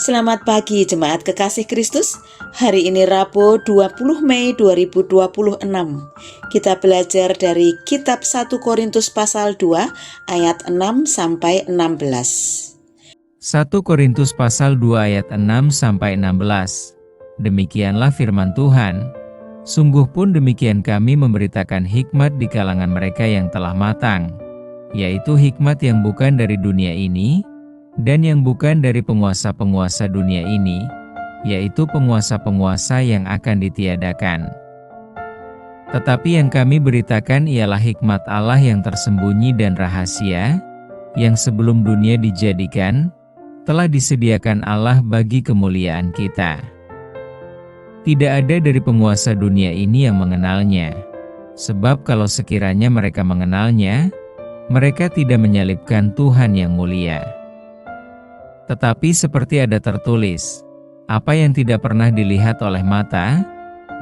Selamat pagi jemaat kekasih Kristus. Hari ini Rabu 20 Mei 2026. Kita belajar dari kitab 1 Korintus pasal 2 ayat 6 sampai 16. 1 Korintus pasal 2 ayat 6 sampai 16. Demikianlah firman Tuhan. Sungguh pun demikian kami memberitakan hikmat di kalangan mereka yang telah matang, yaitu hikmat yang bukan dari dunia ini, dan yang bukan dari penguasa-penguasa dunia ini, yaitu penguasa-penguasa yang akan ditiadakan. Tetapi yang kami beritakan ialah hikmat Allah yang tersembunyi dan rahasia, yang sebelum dunia dijadikan, telah disediakan Allah bagi kemuliaan kita. Tidak ada dari penguasa dunia ini yang mengenalnya, sebab kalau sekiranya mereka mengenalnya, mereka tidak menyalibkan Tuhan yang mulia. Tetapi seperti ada tertulis, apa yang tidak pernah dilihat oleh mata,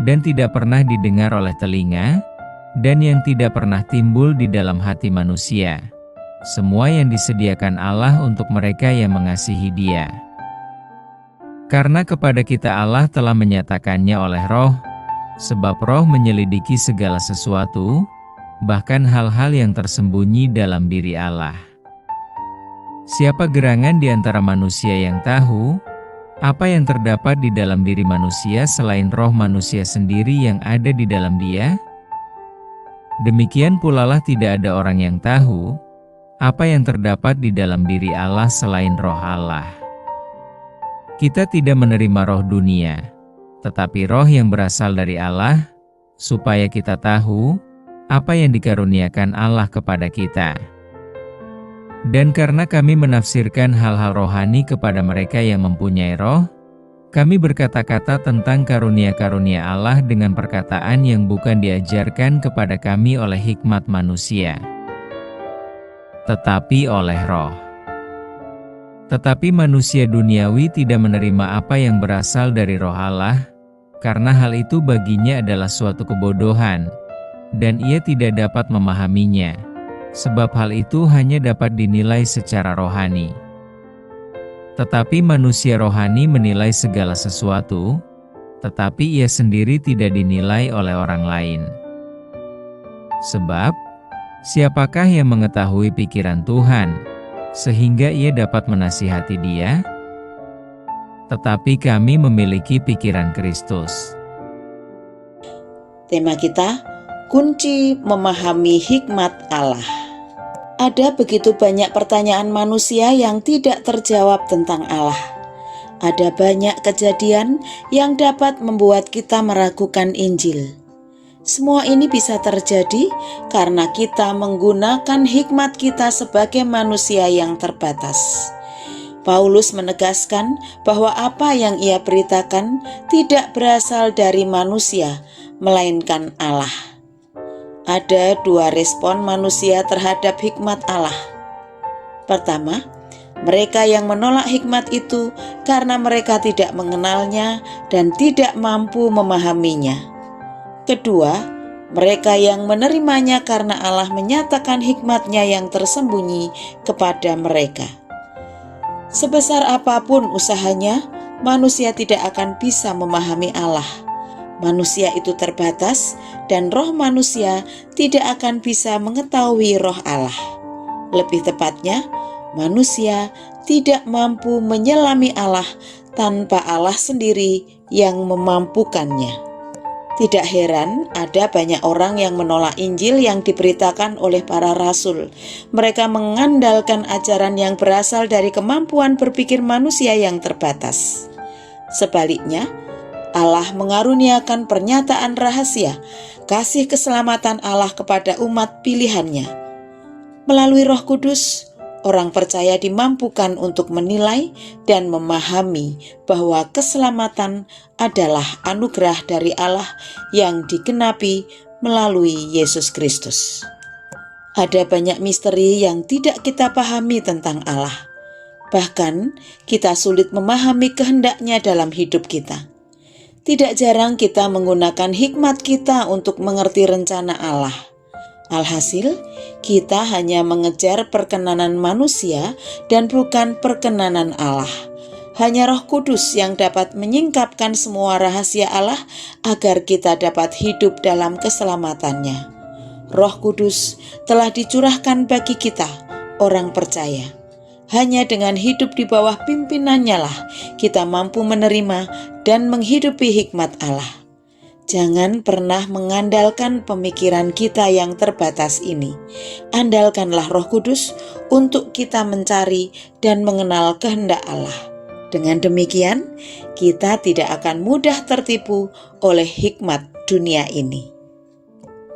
dan tidak pernah didengar oleh telinga, dan yang tidak pernah timbul di dalam hati manusia, semua yang disediakan Allah untuk mereka yang mengasihi Dia. Karena kepada kita Allah telah menyatakannya oleh Roh, sebab Roh menyelidiki segala sesuatu, bahkan hal-hal yang tersembunyi dalam diri Allah. Siapa gerangan di antara manusia yang tahu apa yang terdapat di dalam diri manusia selain roh manusia sendiri yang ada di dalam dia? Demikian pula lah tidak ada orang yang tahu apa yang terdapat di dalam diri Allah selain roh Allah. Kita tidak menerima roh dunia, tetapi roh yang berasal dari Allah, supaya kita tahu apa yang dikaruniakan Allah kepada kita. Dan karena kami menafsirkan hal-hal rohani kepada mereka yang mempunyai roh, kami berkata-kata tentang karunia-karunia Allah dengan perkataan yang bukan diajarkan kepada kami oleh hikmat manusia, tetapi oleh roh. Tetapi manusia duniawi tidak menerima apa yang berasal dari roh Allah, karena hal itu baginya adalah suatu kebodohan, dan ia tidak dapat memahaminya. Sebab hal itu hanya dapat dinilai secara rohani. Tetapi manusia rohani menilai segala sesuatu, tetapi ia sendiri tidak dinilai oleh orang lain. Sebab, siapakah yang mengetahui pikiran Tuhan, sehingga ia dapat menasihati Dia? Tetapi kami memiliki pikiran Kristus. Tema kita, kunci memahami hikmat Allah. Ada begitu banyak pertanyaan manusia yang tidak terjawab tentang Allah. Ada banyak kejadian yang dapat membuat kita meragukan Injil. Semua ini bisa terjadi karena kita menggunakan hikmat kita sebagai manusia yang terbatas. Paulus menegaskan bahwa apa yang ia beritakan tidak berasal dari manusia, melainkan Allah. Ada dua respon manusia terhadap hikmat Allah. Pertama, mereka yang menolak hikmat itu karena mereka tidak mengenalnya dan tidak mampu memahaminya. Kedua, mereka yang menerimanya karena Allah menyatakan hikmatnya yang tersembunyi kepada mereka. Sebesar apapun usahanya, manusia tidak akan bisa memahami Allah. Manusia itu terbatas dan roh manusia tidak akan bisa mengetahui roh Allah. Lebih tepatnya, manusia tidak mampu menyelami Allah tanpa Allah sendiri yang memampukannya. Tidak heran ada banyak orang yang menolak Injil yang diberitakan oleh para rasul. Mereka mengandalkan ajaran yang berasal dari kemampuan berpikir manusia yang terbatas. Sebaliknya, Allah mengaruniakan pernyataan rahasia, kasih keselamatan Allah kepada umat pilihannya. Melalui Roh Kudus, orang percaya dimampukan untuk menilai dan memahami bahwa keselamatan adalah anugerah dari Allah yang digenapi melalui Yesus Kristus. Ada banyak misteri yang tidak kita pahami tentang Allah. Bahkan, kita sulit memahami kehendak-Nya dalam hidup kita. Tidak jarang kita menggunakan hikmat kita untuk mengerti rencana Allah. Alhasil, kita hanya mengejar perkenanan manusia dan bukan perkenanan Allah. Hanya Roh Kudus yang dapat menyingkapkan semua rahasia Allah agar kita dapat hidup dalam keselamatannya. Roh Kudus telah dicurahkan bagi kita, orang percaya. Hanya dengan hidup di bawah pimpinannya lah kita mampu menerima dan menghidupi hikmat Allah. Jangan pernah mengandalkan pemikiran kita yang terbatas ini. Andalkanlah Roh Kudus untuk kita mencari dan mengenal kehendak Allah. Dengan demikian, kita tidak akan mudah tertipu oleh hikmat dunia ini.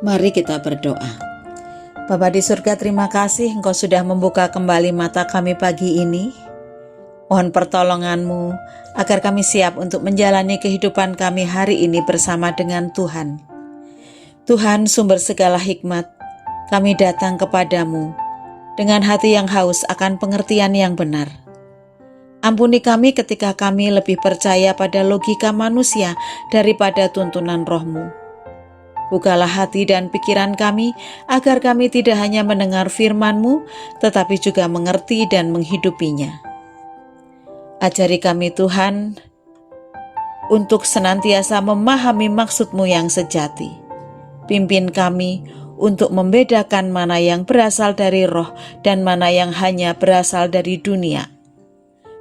Mari kita berdoa. Bapa di surga, terima kasih Engkau sudah membuka kembali mata kami pagi ini. Mohon pertolongan-Mu agar kami siap untuk menjalani kehidupan kami hari ini bersama dengan Tuhan. Tuhan, sumber segala hikmat, kami datang kepadamu dengan hati yang haus akan pengertian yang benar. Ampuni kami ketika kami lebih percaya pada logika manusia daripada tuntunan Roh-Mu. Bukalah hati dan pikiran kami agar kami tidak hanya mendengar firman-Mu, tetapi juga mengerti dan menghidupinya. Ajari kami Tuhan untuk senantiasa memahami maksud-Mu yang sejati. Pimpin kami untuk membedakan mana yang berasal dari Roh dan mana yang hanya berasal dari dunia.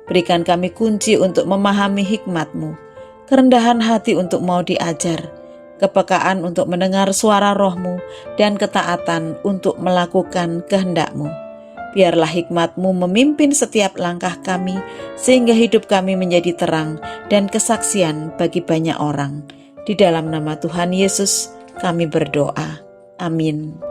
Berikan kami kunci untuk memahami hikmat-Mu, kerendahan hati untuk mau diajar, kepekaan untuk mendengar suara Roh-Mu, dan ketaatan untuk melakukan kehendak-Mu. Biarlah hikmat-Mu memimpin setiap langkah kami, sehingga hidup kami menjadi terang dan kesaksian bagi banyak orang. Di dalam nama Tuhan Yesus kami berdoa. Amin.